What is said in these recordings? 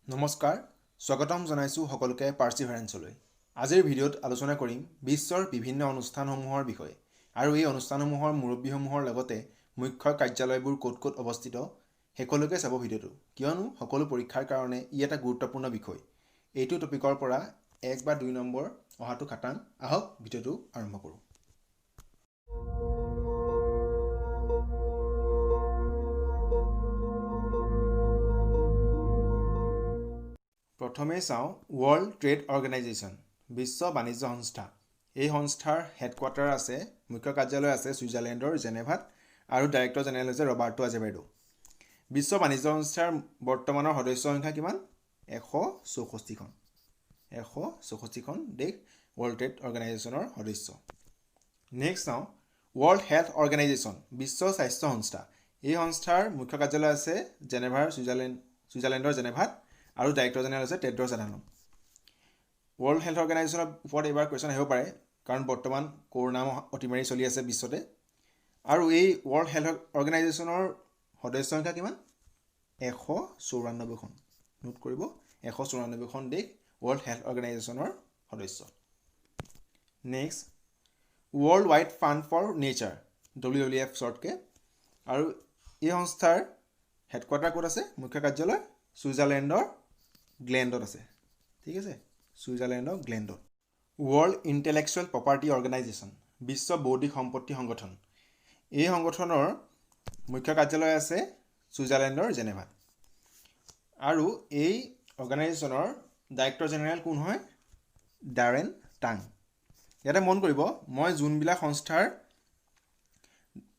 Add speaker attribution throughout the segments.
Speaker 1: নমস্কাৰ স্বাগতম জনাইছো সকলোকে পাৰ্সিভাৰেন্সলৈ আজিৰ ভিডিঅ'ত আলোচনা কৰিম বিশ্বৰ বিভিন্ন অনুষ্ঠানসমূহৰ বিষয়ে আৰু এই অনুষ্ঠানসমূহৰ মুৰব্বীসমূহৰ লগতে মুখ্য কাৰ্যালয়বোৰ ক'ত ক'ত অৱস্থিত হেকলৈকে চাব ভিডিঅ'টো কিয়নো সকলো পৰীক্ষাৰ কাৰণে ই এটা গুৰুত্বপূৰ্ণ বিষয় এইটো টপিকৰ পৰা 1 বা 2 নম্বৰ অহাটো খাটাং আহক ভিডিঅ'টো আৰম্ভ কৰোঁ প্ৰথমে চাওঁ ৱৰ্ল্ড ট্ৰেড অৰ্গেনাইজেশ্যন বিশ্ব বাণিজ্য সংস্থা এই সংস্থাৰ হেডকোৱাৰ্টাৰ আছে মুখ্য কাৰ্যালয় আছে ছুইজাৰলেণ্ডৰ জেনেভাত আৰু ডাইৰেক্টৰ জেনেৰেল হৈছে ৰবাৰ্টো আজেভেডো বিশ্ব বাণিজ্য সংস্থাৰ বৰ্তমানৰ সদস্য সংখ্যা কিমান 164খন 164খন দেশ ৱৰ্ল্ড ট্ৰেড অৰ্গেনাইজেশ্যনৰ সদস্য নেক্সট চাওঁ ৱৰ্ল্ড হেল্থ অৰ্গেনাইজেশ্যন বিশ্ব স্বাস্থ্য সংস্থা এই সংস্থাৰ মুখ্য কাৰ্যালয় আছে জেনেভাৰ ছুইজাৰলেণ্ডৰ জেনেভাত আৰু ডাইৰেক্টৰ জেনেৰেল হৈছে টেড্ৰছ আধানম ৱৰ্ল্ড হেল্থ অৰ্গেনাইজেশ্যনৰ ওপৰত এইবাৰ কুৱেশ্যন আহিব পাৰে কাৰণ বৰ্তমান কৰোনা অতিমাৰী চলি আছে বিশ্বতে আৰু এই ৱৰ্ল্ড হেল্থ অৰ্গেনাইজেশ্যনৰ সদস্য সংখ্যা কিমান 194খন নোট কৰিব 194খন দেশ ৱৰ্ল্ড হেল্থ অৰ্গেনাইজেশ্যনৰ সদস্য next world wide fund for nature WWF শ্বৰ্টকে আৰু এই সংস্থাৰ হেডকোৱাৰ্টাৰ ক'ত আছে মুখ্য কাৰ্যালয় ছুইজাৰলেণ্ডৰ গ্লেণ্ডত আছে ঠিক আছে ছুইজাৰলেণ্ডৰ গ্লেণ্ডত ৱৰ্ল্ড ইণ্টেলেকচুৱেল প্ৰপাৰ্টি অৰ্গেনাইজেশ্যন বিশ্ব বৌদ্ধিক সম্পত্তি সংগঠন এই সংগঠনৰ মুখ্য কাৰ্যালয় আছে ছুইজাৰলেণ্ডৰ জেনেভাত আৰু এই অৰ্গেনাইজেশ্যনৰ ডাইৰেক্টৰ জেনেৰেল কোন হয় ডাৰেন টাং ইয়াতে মন কৰিব মই যোনবিলাক সংস্থাৰ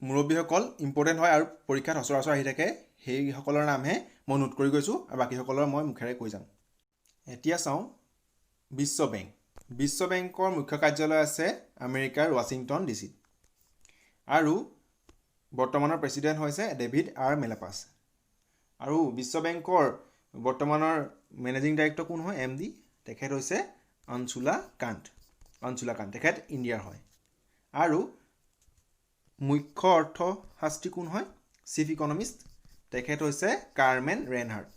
Speaker 1: মুৰব্বীসকল ইম্পৰ্টেণ্ট হয় আৰু পৰীক্ষাত সচৰাচৰ আহি থাকে সেইসকলৰ নামহে মই নোট কৰি গৈছোঁ আৰু বাকীসকলৰ মই মুখেৰে কৈ যাম এতিয়া চাওঁ বিশ্ব বেংকৰ মুখ্য কাৰ্যালয় আছে আমেৰিকাৰ ৱাশ্বিংটন ডিচিত আৰু বৰ্তমানৰ প্ৰেছিডেণ্ট হৈছে ডেভিড আৰ মেলাপাছ আৰু বিশ্ব বেংকৰ বৰ্তমানৰ মেনেজিং ডাইৰেক্টৰ কোন হয় MD তেখেত হৈছে অঞ্চুলা কান্ত তেখেত ইণ্ডিয়াৰ হয় আৰু মুখ্য অৰ্থশাস্ত্ৰী কোন হয় চিফ ইকনমিষ্ট তেখেত হৈছে কাৰ্মেন ৰেনহাৰ্ড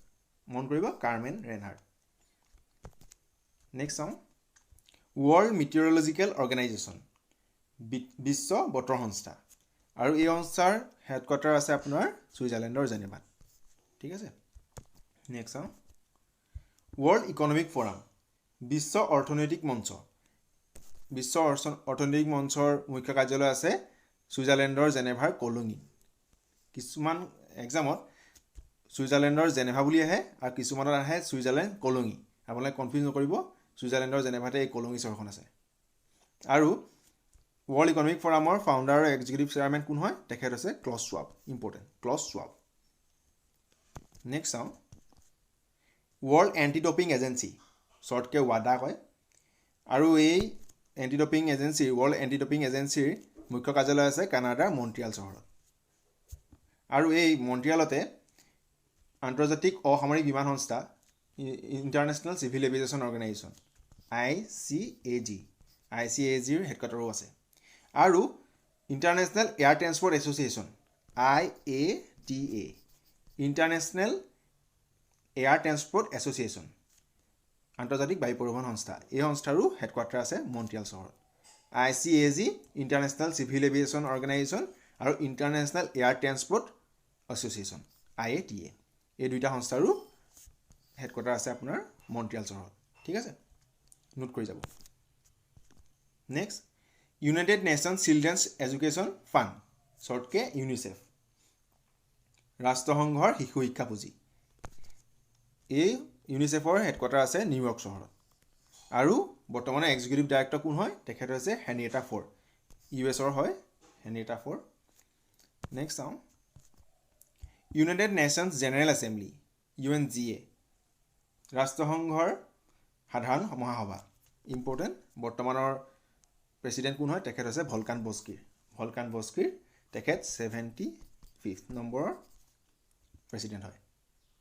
Speaker 1: মন কৰিব কাৰ্মেন ৰেনহাৰ্ড নেক্সট চাওঁ ৱৰ্ল্ড মিটিঅৰলজিকেল অৰ্গেনাইজেশ্যন বিশ্ব বতৰ সংস্থা আৰু এই সংস্থাৰ হেডকোৱাৰ্টাৰ আছে আপোনাৰ ছুইজাৰলেণ্ডৰ জেনেভাত ঠিক আছে নেক্সট চাওঁ ৱৰ্ল্ড ইকনমিক ফৰাম বিশ্ব অৰ্থনৈতিক মঞ্চ মঞ্চৰ মুখ্য কাৰ্যালয় আছে ছুইজাৰলেণ্ডৰ জেনেভাৰ কলঙি কিছুমান এক্সামত ছুইজাৰলেণ্ডৰ জেনেভা বুলি আহে আৰু কিছুমানত আহে ছুইজাৰলেণ্ড কলঙি আপোনালোকে কনফিউজ নকৰিব ছুইজাৰলেণ্ডৰ জেনেভাতে এই কলঙি চহৰখন আছে আৰু ৱৰ্ল্ড ইকনমিক ফৰামৰ ফাউণ্ডাৰ আৰু এক্সিকিউটিভ চেয়াৰমেন কোন হয় তেখেত হৈছে Klaus Schwab important Klaus Schwab next চাওঁ ৱৰ্ল্ড এণ্টি ডপিং এজেঞ্চি শ্বৰ্টকৈ ৱাডা কয় আৰু এই ৱৰ্ল্ড এণ্টি ডপিং এজেঞ্চিৰ মুখ্য কাৰ্যালয় আছে কানাডাৰ মন্ট্ৰিয়াল চহৰত আৰু এই মন্ট্ৰিয়ালতে আন্তৰ্জাতিক অসামৰিক বিমান সংস্থা ইণ্টাৰনেশ্যনেল চিভিল এভিয়েশ্যন অৰ্গেনাইজেশ্যন ICAGৰ হেডকোৱাৰ্টাৰো আছে আৰু International Air Transport Association IATA international Air Transport association আন্তৰ্জাতিক বায়ু পৰিবহণ সংস্থা এই সংস্থাৰো হেডকোৱাৰ্টাৰ আছে মন্ট্ৰিয়াল চহৰত ICAG International Civil Aviation Organization আৰু International Air Transport Association IATA এই দুইটা সংস্থাৰো হেডকোৱাৰ্টাৰ আছে আপোনাৰ মন্ট্ৰিয়াল চহৰত ঠিক আছে নোট কৰি যাব next United Nations Children's Education Fund শ্বৰ্টকৈ ইউনিচেফ ৰাষ্ট্ৰসংঘৰ শিশু শিক্ষা পুঁজি এই ইউনিচেফৰ হেডকোৱাৰ্টাৰ আছে নিউয়ৰ্ক চহৰত আৰু বৰ্তমানৰ এক্সিকিউটিভ ডাইৰেক্টৰ কোন হয় তেখেত হৈছে হেনৰিয়েটা ফ'ৰ্ড USৰ হয় হেনৰিয়েটা ফ'ৰ্ড নেক্সট চাওঁ United nations general assembly UNGA ৰাষ্ট্ৰসংঘৰ সাধাৰণ মহাসভা ইম্পৰ্টেণ্ট বৰ্তমানৰ প্ৰেছিডেণ্ট কোন হয় তেখেত হৈছে ভলকান বস্কিৰ তেখেত 75 নম্বৰৰ প্ৰেছিডেণ্ট হয়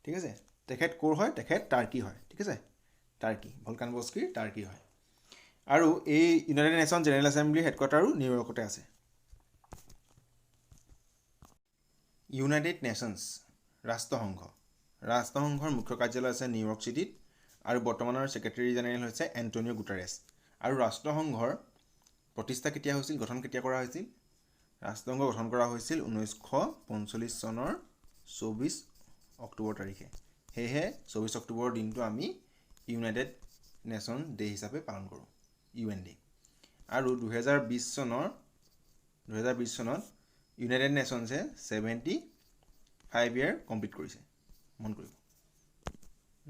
Speaker 1: ঠিক আছে তেখেত ক'ৰ হয় তেখেত টাৰ্কি হয় ঠিক আছে ভলকান বস্কিৰ টাৰ্কি হয় আৰু এই ইউনাইটেড নেশ্যন জেনেৰেল এছেম্বলিৰ হেডকোৱাৰ্টাৰো নিউয়ৰ্কতে আছে ইউনাইটেড নেশ্যনছ ৰাষ্ট্ৰসংঘ ৰাষ্ট্ৰসংঘৰ মুখ্য কাৰ্যালয় আছে নিউয়ৰ্ক চিটিত আৰু বৰ্তমানৰ ছেক্ৰেটাৰী জেনেৰেল হৈছে এণ্টনিঅ' গুটাৰেছ। আৰু ৰাষ্ট্ৰসংঘৰ প্ৰতিষ্ঠা কেতিয়া হৈছিল, গঠন কেতিয়া কৰা হৈছিল? ৰাষ্ট্ৰসংঘ গঠন কৰা হৈছিল 1945 চনৰ 24 অক্টোবৰ তাৰিখে। সেয়েহে 24 অক্টোবৰৰ দিনটো আমি ইউনাইটেড নেশ্যন ডে হিচাপে পালন কৰোঁ, UN ডে। আৰু 2020 চনত ইউনাইটেড নেশ্যনছে 75 ইয়াৰ কমপ্লিট কৰিছে, মন কৰিব।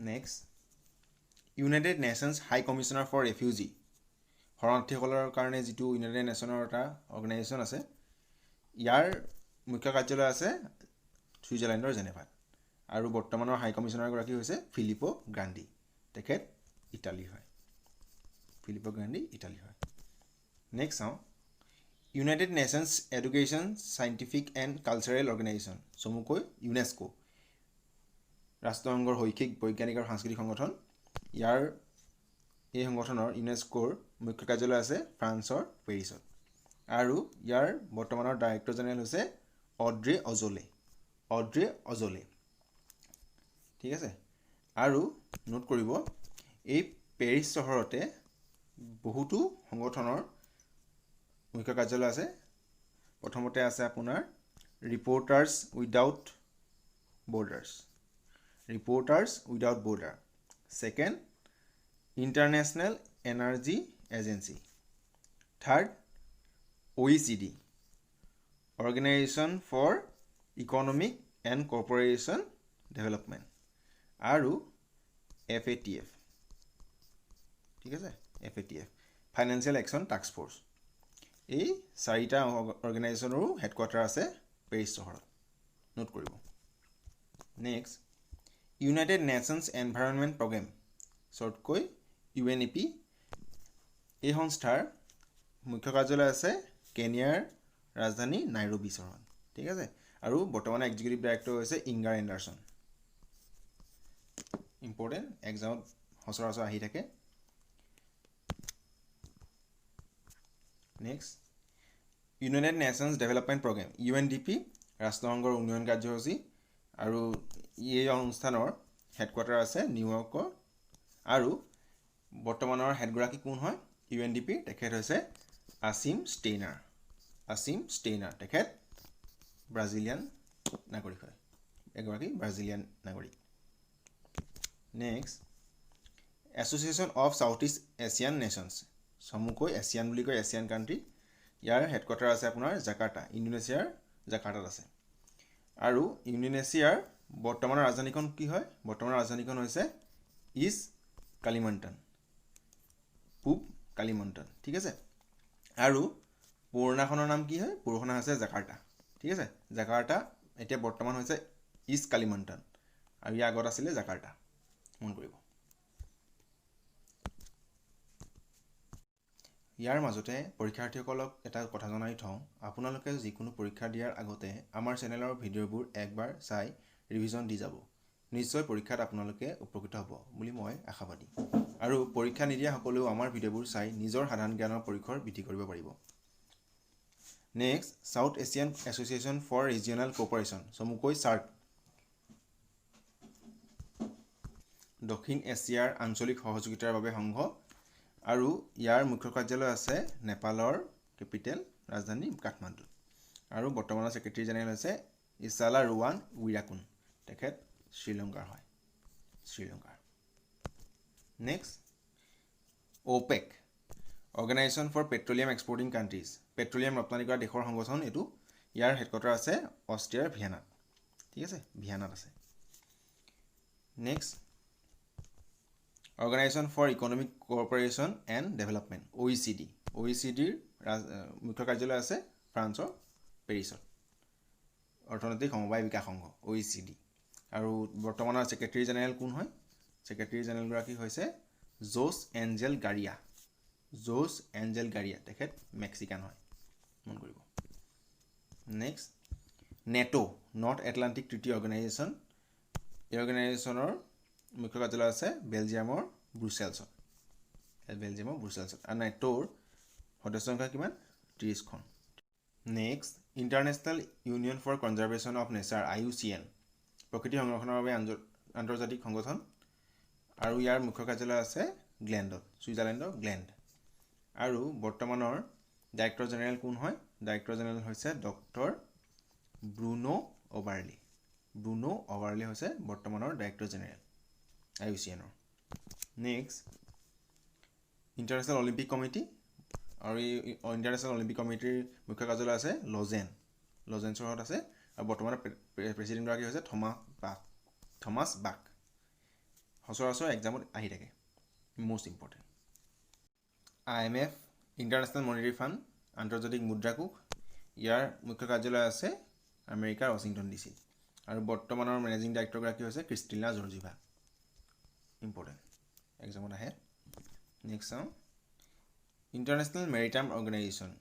Speaker 1: Next, United Nations High Commissioner for Refugee, শৰণাৰ্থীসকলৰ কাৰণে যিটো ইউনাইটেড নেশ্যনৰ এটা অৰ্গেনাইজেশ্যন আছে, ইয়াৰ মুখ্য কাৰ্যালয় আছে ছুইজাৰলেণ্ডৰ জেনেভাত। আৰু বৰ্তমানৰ হাই কমিশ্যনাৰগৰাকী হৈছে ফিলিপো গ্ৰাণ্ডি, তেখেত ইটালীৰ হয়। ফিলিপো গ্ৰাণ্ডি ইটালীৰ হয়। নেক্সট চাওঁ, United nations education scientific and cultural organisation, চমুকৈ ইউনেস্কো, ৰাষ্ট্ৰসংঘৰ শৈক্ষিক, বৈজ্ঞানিক আৰু সাংস্কৃতিক সংগঠন। এই সংগঠনৰ ইউনেস্কোৰ মুখ্য কাৰ্যালয় আছে ফ্ৰান্সৰ পেৰিছত। আৰু ইয়াৰ বৰ্তমানৰ ডাইৰেক্টৰ জেনেৰেল হৈছে অড্ৰে অজলে। ঠিক আছে। আৰু নোট কৰিব, এই পেৰিছ চহৰতে বহুতো সংগঠনৰ মুখ্য কাৰ্যালয় আছে। প্ৰথমতে আছে আপোনাৰ Reporters Without Border. Second, International Energy Agency. Third, OECD, Organization for Economic and Corporation Development. আৰু FATF, ঠিক আছে, FATF, Financial Action Task Force. এই চাৰিটা অৰ্গেনাইজেশ্যনৰো হেডকোৱাৰ্টাৰ আছে পেৰিছ চহৰত, নোট কৰিব। Next, United Nations Environment Programme, শ্বৰ্টকৈ UNEP। এই সংস্থাৰ মুখ্য কাৰ্যালয় আছে কেনিয়াৰ ৰাজধানী নাইৰোবি চহৰত, ঠিক আছে। আৰু বৰ্তমানৰ এক্সিকিউটিভ ডাইৰেক্টৰ হৈছে ইংগাৰ এণ্ডাৰছন। ইম্পৰ্টেণ্ট, এক্সামত সচৰাচৰ আহি থাকে। Next, United nations development programme, UNDP, ৰাষ্ট্ৰসংঘৰ উন্নয়ন কাৰ্যসূচী। আৰু এই অনুষ্ঠানৰ হেডকোৱাৰ্টাৰ আছে নিউয়ৰ্কৰ। আৰু বৰ্তমানৰ হেডগৰাকী কোন হয় UNDPৰ? তেখেত হৈছে আছিম ষ্টেইনাৰ। তেখেত ব্ৰাজিলিয়ান নাগৰিক হয়, এগৰাকী ব্ৰাজিলিয়ান নাগৰিক। Next, association of south east Asian nations, চমুকৈ এছিয়ান বুলি কয়, এছিয়ান কাণ্ট্ৰি। ইয়াৰ হেডকোৱাৰ্টাৰ আছে আপোনাৰ জাকাৰ্টা, ইণ্ডোনেছিয়াৰ জাকাৰ্টাত আছে। আৰু ইণ্ডোনেছিয়াৰ বৰ্তমানৰ ৰাজধানীখন কি হয়? বৰ্তমানৰ ৰাজধানীখন হৈছে ইষ্ট কালিমণ্টন, পূব কালিমণ্টন, ঠিক আছে। আৰু পুৰণাখনৰ নাম কি হয়? পুৰণা হৈছে জাকাৰ্টা, ঠিক আছে। জাকাৰ্টা এতিয়া বৰ্তমান হৈছে ইষ্ট কালিমণ্টন, আৰু ইয়াৰ আগত আছিলে জাকাৰ্টা, মন কৰিব। ইয়াৰ মাজতে পৰীক্ষাৰ্থীসকলক এটা কথা জনাই থওঁ, আপোনালোকে যিকোনো পৰীক্ষা দিয়াৰ আগতে আমাৰ চেনেলৰ ভিডিঅ'বোৰ একবাৰ চাই ৰিভিজন দি যাব। নিশ্চয় পৰীক্ষাত আপোনালোকে উপকৃত হ'ব বুলি মই আশাবাদী। আৰু পৰীক্ষা নিদিয়া সকলেও আমাৰ ভিডিঅ'বোৰ চাই নিজৰ সাধাৰণ জ্ঞানৰ পৰিসৰ বৃদ্ধি কৰিব পাৰিব। Next, south asian association for regional cooperation, চমুকৈ SAARC, দক্ষিণ এছিয়াৰ আঞ্চলিক সহযোগিতাৰ বাবে সংঘ। আৰু ইয়াৰ মুখ্য কাৰ্যালয় আছে নেপালৰ কেপিটেল ৰাজধানী কাঠমাণ্ডু। আৰু বৰ্তমানৰ ছেক্ৰেটাৰী জেনেৰেল হৈছে ইছালা ৰুৱান উইৰাকুন, তেখেত শ্ৰীলংকাৰ হয়, শ্ৰীলংকাৰ। Next, OPEC, organisation for petroleum exporting countries, petroleum ৰপ্তানি কৰা দেশৰ সংগঠন এইটো। ইয়াৰ হেডকোৱাৰ্টাৰ আছে অষ্ট্ৰিয়াৰ ভিয়েনাত, ঠিক আছে, ভিয়েনাত আছে। Next, organisation for economic corporation and development, OECD, OECDৰ মুখ্য কাৰ্যালয় আছে ফ্ৰান্সৰ পেৰিছত, অৰ্থনৈতিক সমবায় বিকাশ সংঘ, OECD। আৰু বৰ্তমানৰ ছেক্ৰেটাৰী জেনেৰেল কোন হয়? ছেক্ৰেটাৰী জেনেৰেলগৰাকী হৈছে জোছ এঞ্জেল গাৰিয়া, তেখেত মেক্সিকান হয়, মন কৰিব। নেক্সট, নেটো, নৰ্থ এটলাণ্টিক ট্ৰিটি অৰ্গেনাইজেশ্যন। এই অৰ্গেনাইজেশ্যনৰ মুখ্য কাৰ্যালয় আছে বেলজিয়ামৰ ব্ৰুচেলছত। আৰু নেটোৰ সদস্য সংখ্যা কিমান? 30খন। Next, International Union for Conservation of Nature, IUCN, প্ৰকৃতি সংৰক্ষণৰ বাবে আন্তৰ্জাতিক সংগঠন আৰু ইয়াৰ মুখ্য কাৰ্যালয় আছে গ্লেণ্ডত ছুইজাৰলেণ্ডৰ গ্লেণ্ড আৰু বৰ্তমানৰ ডাইৰেক্টৰ জেনেৰেল কোন হয় ডাইৰেক্টৰ জেনেৰেল হৈছে ডক্টৰ ব্ৰুনো অবাৰ্লি হৈছে বৰ্তমানৰ ডাইৰেক্টৰ জেনেৰেল IUCNৰ নেক্সট ইণ্টাৰনেশ্যনেল অলিম্পিক কমিটি আৰু এই ইণ্টাৰনেশ্যনেল অলিম্পিক কমিটিৰ মুখ্য কাৰ্যালয় আছে লজেন চহৰত আছে আৰু বৰ্তমানৰ প্ৰেছিডেণ্টগৰাকী হৈছে থমাছ বাক সচৰাচৰ এক্সামত আহি থাকে most important IMF international monetary fund আন্তৰ্জাতিক মুদ্ৰা কোষ ইয়াৰ মুখ্য কাৰ্যালয় আছে আমেৰিকাৰ ৱাশ্বিংটন DC আৰু বৰ্তমানৰ মেনেজিং ডাইৰেক্টৰগৰাকী হৈছে ক্ৰিষ্টিনা জৰ্জিভা ইম্পৰ্টেণ্ট এক্সামত আহে নেক্সট চাওঁ ইণ্টাৰনেশ্যনেল মেৰিটাইম অৰ্গেনাইজেশ্যন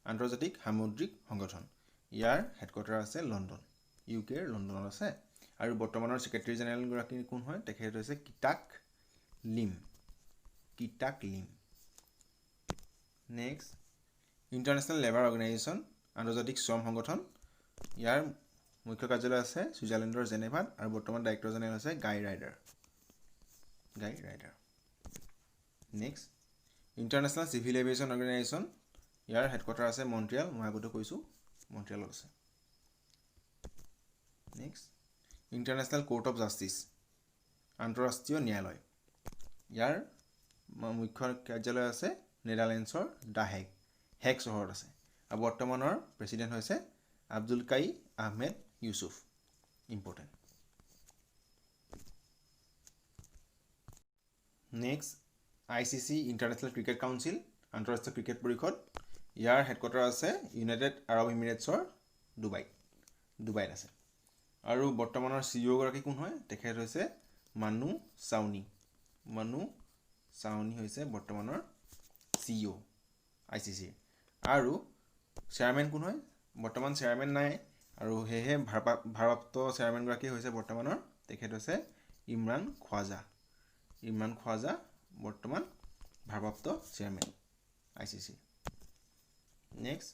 Speaker 1: আন্তৰ্জাতিক সামুদ্ৰিক সংগঠন ইয়াৰ হেডকোৱাৰ্টাৰ আছে লণ্ডন ইউকেৰ লণ্ডনত আছে আৰু বৰ্তমানৰ ছেক্ৰেটাৰী জেনেৰেলগৰাকী কোন হয় তেখেত হৈছে Kitack Lim next International Labour Organization আন্তৰ্জাতিক শ্ৰম সংগঠন ইয়াৰ মুখ্য কাৰ্যালয় আছে ছুইজাৰলেণ্ডৰ জেনেভাত আৰু বৰ্তমান ডাইৰেক্টৰ জেনেৰেল হৈছে Guy Ryder next International Civil Aviation Organization ইয়াৰ হেডকোৱাৰ্টাৰ আছে মন্ট্ৰিয়েল মই আগতে কৈছোঁ মন্ট্ৰিয়েলত আছে next International Court of Justice আন্তঃৰাষ্ট্ৰীয় ন্যায়ালয় ইয়াৰ মুখ্য কাৰ্যালয় আছে নেদাৰলেণ্ডছৰ হেগ চহৰত আছে আৰু বৰ্তমানৰ প্ৰেছিডেণ্ট হৈছে আব্দুল কাই Ahmed Yusuf important next ICC international cricket council আন্তঃৰাষ্ট্ৰীয় ক্ৰিকেট পৰিষদ ইয়াৰ হেডকোৱাৰ্টাৰ আছে ইউনাইটেড আৰব এমিৰেটছৰ ডুবাইত আছে আৰু বৰ্তমানৰ CEO গৰাকী কোন হয় তেখেত হৈছে মানু চাউনি হৈছে বৰ্তমানৰ CEO ICC আৰু চেয়াৰমেন কোন হয় বৰ্তমান চেয়াৰমেন নাই আৰু হেহে ভাৰপ্ৰাপ্ত চেয়াৰমেনগৰাকী হৈছে বৰ্তমানৰ তেখেত হৈছে ইমৰান খোৱাজা বৰ্তমান ভাৰপ্ৰাপ্ত chairman ICC next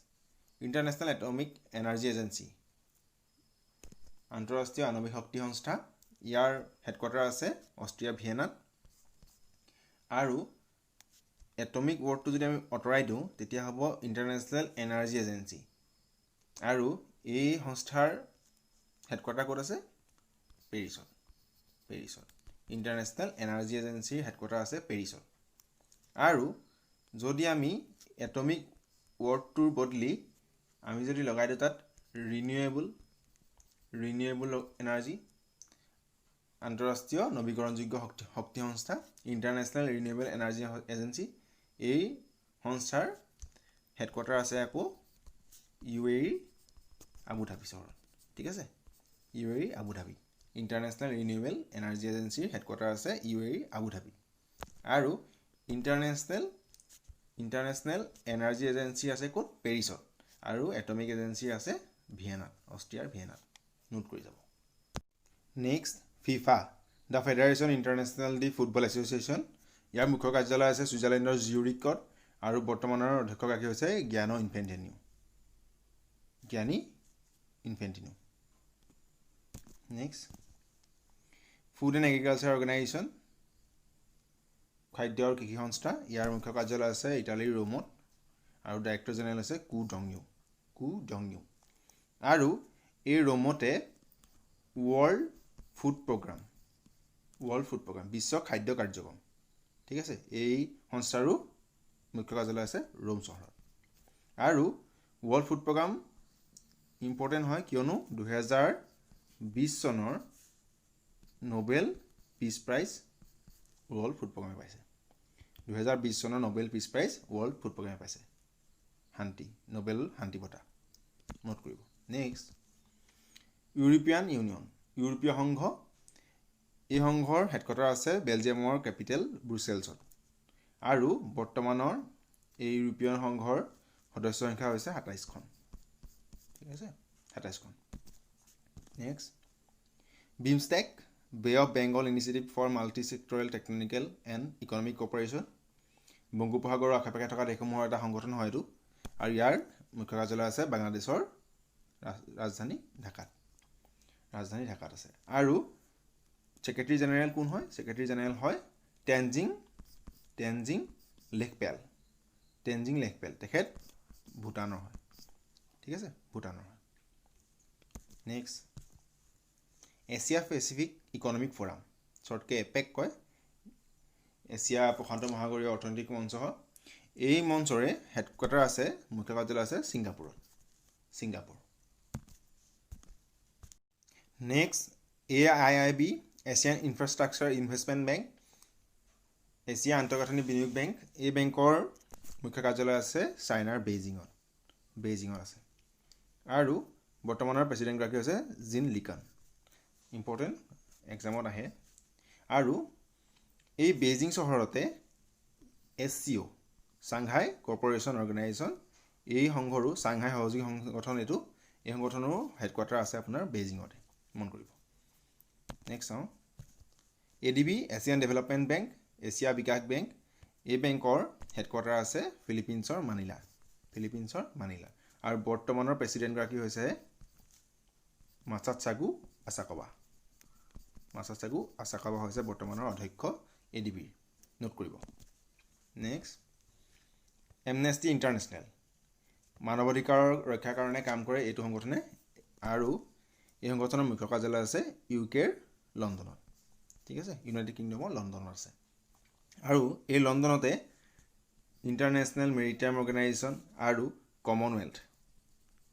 Speaker 1: international atomic energy agency আন্তঃৰাষ্ট্ৰীয় আণৱিক শক্তি সংস্থা ইয়াৰ হেডকোৱাৰ্টাৰ আছে অষ্ট্ৰিয়া ভিয়েনাত আৰু এটমিক ৱৰ্ডটো যদি আমি আঁতৰাই দিওঁ তেতিয়া হ'ব ইণ্টাৰনেশ্যনেল এনাৰ্জি এজেঞ্চি আৰু এই সংস্থাৰ হেডকোৱাৰ্টাৰ ক'ত আছে পেৰিছত ইণ্টাৰনেশ্যনেল এনাৰ্জি এজেঞ্চিৰ হেডকোৱাৰ্টাৰ আছে পেৰিছত আৰু যদি আমি এটমিক ৱৰ্ডটোৰ বদলি আমি যদি লগাই দিওঁ তাত ৰিনিউৱেবল এনাৰ্জি আন্তঃৰাষ্ট্ৰীয় নৱীকৰণযোগ্য শক্তি সংস্থা ইণ্টাৰনেশ্যনেল ৰিনিউৱেবল এনাৰ্জি এজেঞ্চি এই সংস্থাৰ হেডকোৱাৰ্টাৰ আছে আকৌ UAE আবুধাবি চহৰত ঠিক আছে UAE Abu Dhabi international renewable energy এজেঞ্চিৰ হেডকোৱাৰ্টাৰ আছে UAE আবুধাবি আৰু ইণ্টাৰনেশ্যনেল এনাৰ্জি এজেঞ্চি আছে ক'ত পেৰিছত আৰু এটমিক এজেঞ্চি আছে ভিয়েনাত অষ্ট্ৰিয়াৰ ভিয়েনাত নোট কৰি যাব next FIFA the Federation International de Football Association ইয়াৰ মুখ্য কাৰ্যালয় আছে ছুইজাৰলেণ্ডৰ জিউৰিকত আৰু বৰ্তমানৰ অধ্যক্ষগৰাকী হৈছে Gianni Infantino next Food and Agriculture Organization খাদ্য আৰু কৃষি সংস্থা ইয়াৰ মুখ্য কাৰ্যালয় আছে ইটালীৰ ৰোমত আৰু ডাইৰেক্টৰ জেনেৰেল আছে কু ডংয়ু আৰু এই ৰোমতে ৱৰ্ল্ড ফুড প্ৰগ্ৰাম বিশ্ব খাদ্য কাৰ্যক্ৰম ঠিক আছে এই সংস্থাৰো মুখ্য কাৰ্যালয় আছে ৰোম চহৰত আৰু ৱৰ্ল্ড ফুড প্ৰগ্ৰাম ইম্পৰ্টেণ্ট হয় কিয়নো 2020 চনৰ Nobel Peace Prize World Food প্ৰগ্ৰামে পাইছে 2020 চনৰ Nobel Peace Prize World Food প্ৰগ্ৰামে পাইছে নোবেল শান্তি বঁটা নোট কৰিব নেক্সট ইউৰোপীয় সংঘ এই সংঘৰ হেডকোৱাৰ্টাৰ আছে বেলজিয়ামৰ কেপিটেল ব্ৰুচেলছত আৰু বৰ্তমানৰ এই ইউৰোপীয় সংঘৰ সদস্য সংখ্যা হৈছে 27খন ঠিক আছে 27খন next BIMSTEC Bay of Bengal Initiative for Multi Sectoral Technical and Economic Corporation বংগোপসাগৰৰ আশে পাশে থকা দেশসমূহৰ এটা সংগঠন হয় এইটো আৰু ইয়াৰ মুখ্য কাৰ্যালয় আছে বাংলাদেশৰ ৰাজধানী ঢাকাত আছে আৰু সেক্ৰেটাৰী জেনেৰেল কোন হয় সেক্ৰেটাৰী জেনেৰেল হয় টেনজিং লেকপেল তেখেত ভূটানৰ হয় ঠিক আছে ভূটানৰ হয় next Asia Pacific Economic Forum শৰ্টকে এপেক কয় এছিয়া প্ৰশান্ত মহাসাগৰীয় অৰ্থনৈতিক মঞ্চ হয় এই মঞ্চৰে হেডকোৱাৰ্টাৰ আছে মুখ্য কাৰ্যালয় আছে Singapore next AIIB Asian infrastructure investment bank Asia আন্তঃগাঁথনি বিনিয়োগ বেংক এই বেংকৰ মুখ্য কাৰ্যালয় আছে চাইনাৰ বেইজিঙত আছে আৰু বৰ্তমানৰ প্ৰেছিডেণ্টগৰাকী হৈছে জিন লিকান ইম্পৰ্টেণ্ট এক্সামত আহে আৰু এই বেইজিং চহৰতে SCO চাংঘাই কৰ্পৰেশ্যন অৰ্গেনাইজেশ্যন এই সংঘৰো চাংঘাই সহযোগী সংগঠন এই সংগঠনৰো হেডকোৱাৰ্টাৰ আছে আপোনাৰ বেইজিঙতে মন কৰিব নেক্সট চাওঁ ADB Asian Development Bank Asia বিকাশ বেংক এই বেংকৰ হেডকোৱাৰ্টাৰ আছে ফিলিপিনছৰ মানিলা আৰু বৰ্তমানৰ প্ৰেছিডেণ্টগৰাকী হৈছে মাছাটছাগু আছাকাৱা হৈছে বৰ্তমানৰ অধ্যক্ষ ADB নোট কৰিব নেক্সট এমনেষ্টি ইণ্টাৰনেশ্যনেল মানৱ অধিকাৰৰ ৰক্ষাৰ কাৰণে কাম কৰে এইটো সংগঠনে আৰু এই সংগঠনৰ মুখ্য কাৰ্যালয় আছে ইউকেৰ লণ্ডনত ঠিক আছে ইউনাইটেড কিংডমৰ লণ্ডনত আছে আৰু এই লণ্ডনতে ইণ্টাৰনেশ্যনেল মেৰিটাইম অৰ্গেনাইজেশ্যন আৰু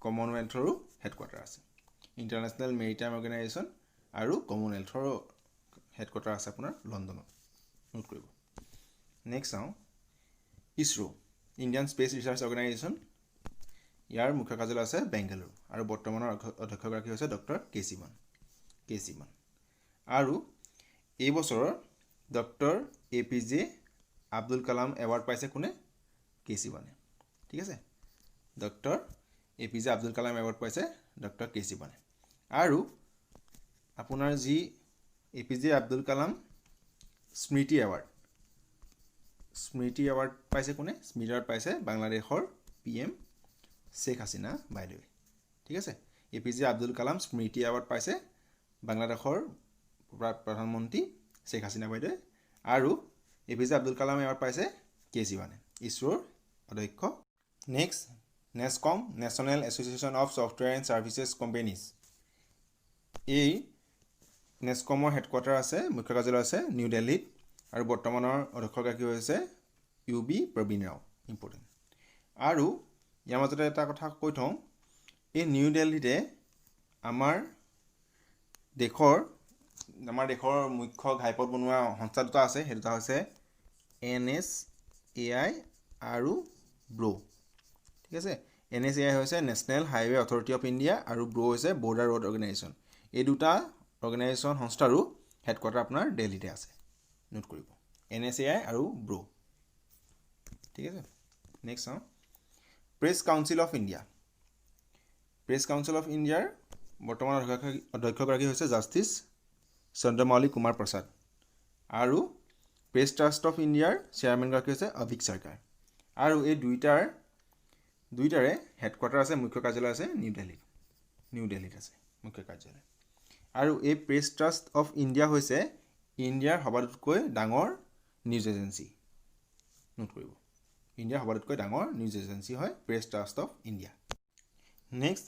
Speaker 1: কমনৱেলথৰো হেডকোৱাৰ্টাৰ আছে ইণ্টাৰনেশ্যনেল মেৰিটাইম অৰ্গেনাইজেশ্যন আৰু কমনৱেলথৰো হেডকোৱাৰ্টাৰ আছে আপোনাৰ লণ্ডনত নোট কৰিব নেক্সট চাওঁ ISRO Indian Space Research Organisation ইয়াৰ মুখ্য কাৰ্যালয় আছে বেংগালুৰু আৰু বৰ্তমানৰ অধ্যক্ষগৰাকী হৈছে ডক্টৰ কে শিৱন আৰু এই বছৰৰ doctor APJ Abdul Kalam award পাইছে কোনে কে শিৱনে ঠিক আছে doctor APJ Abdul Kalam award পাইছে ডক্টৰ কে শিৱনে আৰু আপোনাৰ যি APJ আব্দুল কালাম স্মৃতি এৱাৰ্ড পাইছে কোনে স্মৃতি এৱাৰ্ড পাইছে বাংলাদেশৰ PM শেখ হাছিনা বাইদেৱে ঠিক আছে APJ আব্দুল কালাম স্মৃতি এৱাৰ্ড পাইছে বাংলাদেশৰ প্ৰধানমন্ত্ৰী শেখ হাছিনা বাইদেৱে আৰু APJ আব্দুল কালাম এৱাৰ্ড পাইছে কে শিৱানে ইছৰোৰ অধ্যক্ষ next NASSCOM National Association of Software and Services Companies এই নেছকমৰ হেডকোৱাৰ্টাৰ আছে মুখ্য কাৰ্যালয় আছে নিউ দিল্লীত আৰু বৰ্তমানৰ অধ্যক্ষগৰাকী হৈছে UB প্ৰবীণ ৰাও ইম্পৰ্টেণ্ট আৰু ইয়াৰ মাজতে এটা কথা কৈ থওঁ এই নিউ দিল্লীতে আমাৰ দেশৰ মুখ্য ঘাইপথ বনোৱা সংস্থা দুটা আছে সেই দুটা হৈছে NSAI আৰু ব্ৰ' ঠিক আছে NSAI হৈছে national highway authority of India আৰু ব্ৰ' হৈছে বৰ্ডাৰ ৰোড অৰ্গেনাইজেশ্যন এই দুটা অৰ্গেনাইজেশ্যন সংস্থাৰো হেডকোৱাৰ্টাৰ আপোনাৰ দিল্লীতে আছে নোট কৰিব NSAI আৰু ব্ৰ' ঠিক আছে নেক্সট চাওঁ প্ৰেছ কাউন্সিল অফ ইণ্ডিয়াৰ বৰ্তমানৰ অধ্যক্ষগৰাকী হৈছে জাষ্টিছ চন্দ্ৰমৌলি কুমাৰ প্ৰসাদ আৰু প্ৰেছ ট্ৰাষ্ট অফ ইণ্ডিয়াৰ চেয়াৰমেনগৰাকী হৈছে অভিক চৰকাৰ আৰু এই দুইটাৰে হেডকোৱাৰ্টাৰ আছে মুখ্য কাৰ্যালয় আছে নিউ দিল্লীত আছে মুখ্য কাৰ্যালয় আৰু এই প্ৰেছ ট্ৰাষ্ট অফ ইণ্ডিয়া হৈছে ইণ্ডিয়াৰ সবাতোতকৈ ডাঙৰ নিউজ এজেঞ্চি নোট কৰিব ইণ্ডিয়াৰ সবাতোতকৈ ডাঙৰ নিউজ এজেঞ্চি হয় press trust of India next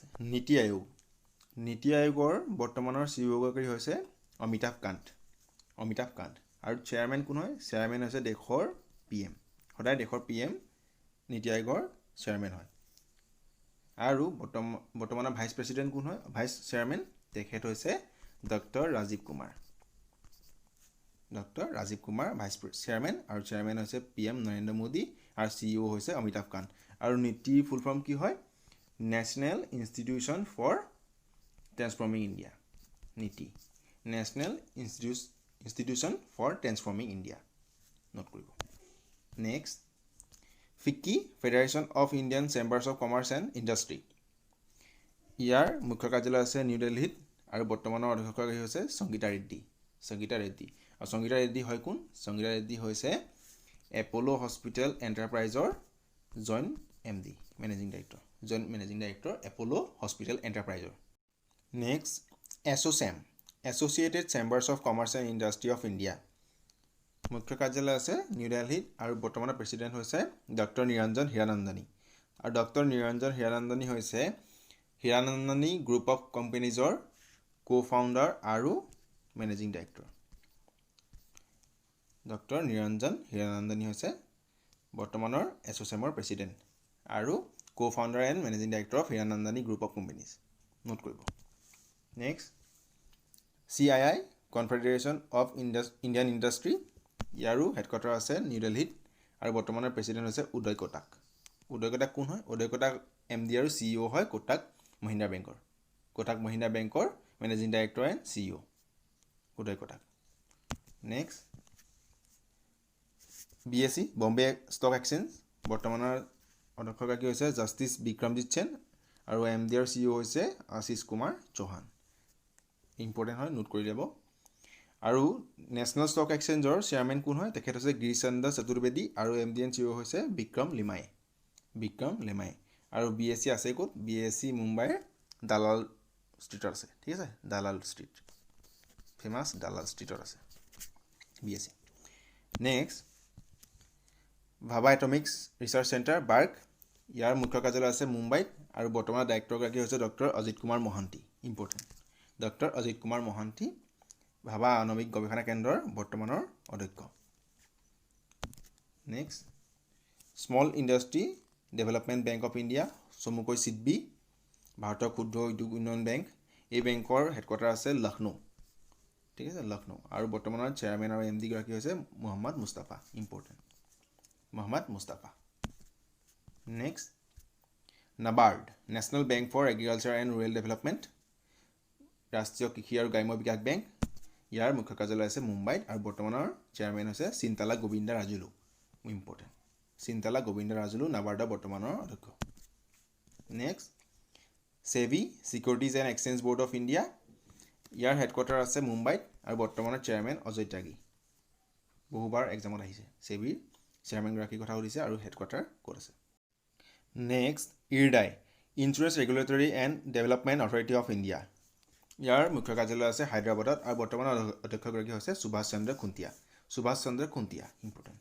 Speaker 1: নীতি আয়োগৰ বৰ্তমানৰ চিইঅ'গৰাকী হৈছে অমিতাভ কান্ত আৰু চেয়াৰমেন কোন হয় চেয়াৰমেন হৈছে দেশৰ PM সদায় দেশৰ PM নীতি আয়োগৰ চেয়াৰমেন হয় আৰু বৰ্তমানৰ ভাইচ প্ৰেছিডেণ্ট কোন হয় ভাইচ চেয়াৰমেন তেখেত হৈছে doctor Rajiv Kumar vice chairman আৰু চেয়াৰমেন হৈছে PM নৰেন্দ্ৰ মোদী আৰু CEO হৈছে অমিতাভ কান্ত আৰু নীতিৰ ফুল ফৰ্ম কি হয় National Institution for Transforming India NITI National Institution for Transforming India note কৰিব next FICCI Federation of Indian Chambers of Commerce and Industry ইয়াৰ মুখ্য কাৰ্যালয় আছে নিউ দিল্লীত আৰু বৰ্তমানৰ অধ্যক্ষগৰাকী হৈছে সংগীতা ৰেড্ডি আৰু সংগীতা ৰেড্ডি হয় কোন সংগীতা ৰেড্ডি হৈছে এপ'ল' হস্পিটেল এণ্টাৰপ্ৰাইজৰ joint managing director Apollo' Hospital এণ্টাৰপ্ৰাইজৰ next Associated Chambers of Commerce and Industry of India মুখ্য কাৰ্যালয় আছে নিউ দিল্লীত আৰু বৰ্তমানৰ প্ৰেছিডেণ্ট হৈছে ডক্টৰ নিৰঞ্জন হীৰানন্দনী আৰু ডক্টৰ নিৰঞ্জন হীৰানন্দনী হৈছে হীৰানন্দনী গ্ৰুপ অফ কোম্পানীজৰ co-founder আৰু managing director doctor Niranjan Hiranandani হৈছে বৰ্তমানৰ এছ'চেমৰ প্ৰেছিডেণ্ট আৰু co-founder and managing director of Hiranandani group of companies note কৰিব next CII Confederation of Indian Industry ইয়াৰো হেডকোৱাৰ্টাৰ আছে নিউ দিল্লীত আৰু বৰ্তমানৰ প্ৰেছিডেণ্ট হৈছে উদয় কোটাক কোন হয় উদয় কোটাক MD আৰু CEO হয় কোটাক মহিন্দ্ৰা বেংকৰ managing director and CEO Uday Kotak next BSE Bombay stock exchange বৰ্তমানৰ অধ্যক্ষগৰাকী হৈছে জাষ্টিছ বিক্ৰমজিৎ সেন আৰু MD আৰু CEO হৈছে আশিষ কুমাৰ চৌহান ইম্পৰ্টেণ্ট হয় নোট কৰি ল'ব আৰু নেশ্যনেল ষ্টক এক্সচেঞ্জৰ চেয়াৰমেন কোন হয় তেখেত হৈছে গিৰিশ চন্দ্ৰ চতুৰ্বেদী আৰু MD এণ্ড CEO হৈছে বিক্ৰম লিমাই আৰু BSE আছে ক'ত BSE মুম্বাইৰ দালাল ষ্ট্ৰীটত আছে ঠিক আছে দালাল ষ্ট্ৰীট ফেমাছ দালাল ষ্ট্ৰীটত আছে BSE নেক্সট ভাবা এটমিক্স ৰিচাৰ্চ চেণ্টাৰ বাৰ্গ ইয়াৰ মুখ্য কাৰ্যালয় আছে মুম্বাইত আৰু বৰ্তমানৰ ডাইৰেক্টৰগৰাকী হৈছে doctor Ajit Kumar Mohanty important doctor Ajit Kumar Mohanty ভাবা আণৱিক গৱেষণা কেন্দ্ৰৰ বৰ্তমানৰ অধ্যক্ষ next small industry development bank of India চমুকৈ SIDBI ভাৰতৰ ক্ষুদ্ৰ উদ্যোগ উন্নয়ন বেংক এই বেংকৰ হেডকোৱাৰ্টাৰ আছে লক্ষ্ণৌ ঠিক আছে লক্ষ্ণৌ আৰু বৰ্তমানৰ চেয়াৰমেন আৰু MD গৰাকী হৈছে Mohammad Mustafa important Mohammad Mustafa next NABARD national bank for agriculture and rural development ৰাষ্ট্ৰীয় কৃষি আৰু গ্ৰাম্য বিকাশ বেংক ইয়াৰ মুখ্য কাৰ্যালয় আছে মুম্বাইত আৰু বৰ্তমানৰ চেয়াৰমেন হৈছে চিন্তালা গোবিন্দা ৰাজুলু ইম্পৰ্টেণ্ট চিন্তালা গোবিন্দা ৰাজুলু নাবাৰ্ডৰ বৰ্তমানৰ অধ্যক্ষ next SEBI securities and exchange board of India year headquarter আছে মুম্বাইত আৰু বৰ্তমানৰ চেয়াৰমেন অজয় ত্যাগী বহুবাৰ এক্সামত আহিছে SEBIৰ চেয়াৰমেনগৰাকীৰ কথা সুধিছে আৰু হেডকোৱাৰ্টাৰ ক'ত আছে next IRDAI Insurance Regulatory and Development Authority of India ইয়াৰ মুখ্য কাৰ্যালয় আছে হায়দৰাবাদত আৰু বৰ্তমানৰ অধ্যক্ষগৰাকী হৈছে Subhash Chandra Khuntia important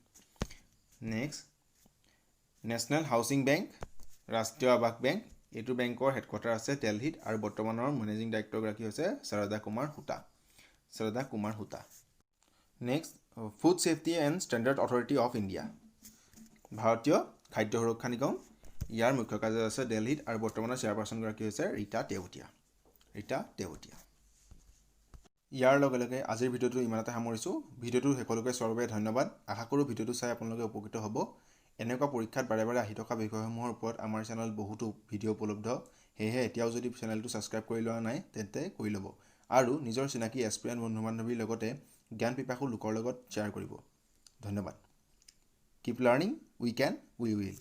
Speaker 1: next National Housing Bank ৰাষ্ট্ৰীয় আৱাস বেংক এইটো বেংকৰ হেডকোৱাৰ্টাৰ আছে দিল্লীত আৰু বৰ্তমানৰ মেনেজিং ডাইৰেক্টৰগৰাকী হৈছে Sharda Kumar Hota next Food Safety and Standard Authority of India ভাৰতীয় খাদ্য সুৰক্ষা নিগম ইয়াৰ মুখ্য কাৰ্যালয় আছে দিল্লীত আৰু বৰ্তমানৰ চেয়াৰপাৰ্চনগৰাকী হৈছে ৰীতা তেৱতীয়া ইয়াৰ লগে লগে আজিৰ ভিডিঅ'টো ইমানতে সামৰিছোঁ ভিডিঅ'টো শেষলৈকে চোৱাৰ বাবে ধন্যবাদ আশা কৰোঁ ভিডিঅ'টো চাই আপোনালোকে উপকৃত হ'ব এনেকুৱা পৰীক্ষাত বাৰে বাৰে আহি থকা বিষয়সমূহৰ ওপৰত আমাৰ চেনেলত বহুতো ভিডিঅ' উপলব্ধ সেয়েহে এতিয়াও যদি চেনেলটো ছাবস্ক্ৰাইব কৰি লোৱা নাই তেন্তে কৰি ল'ব আৰু নিজৰ চিনাকি এছপিৰিয়েণ্ট বন্ধু বান্ধৱীৰ লগতে জ্ঞান পিপাসু লোকৰ লগত শ্বেয়াৰ কৰিব ধন্যবাদ keep learning we can we will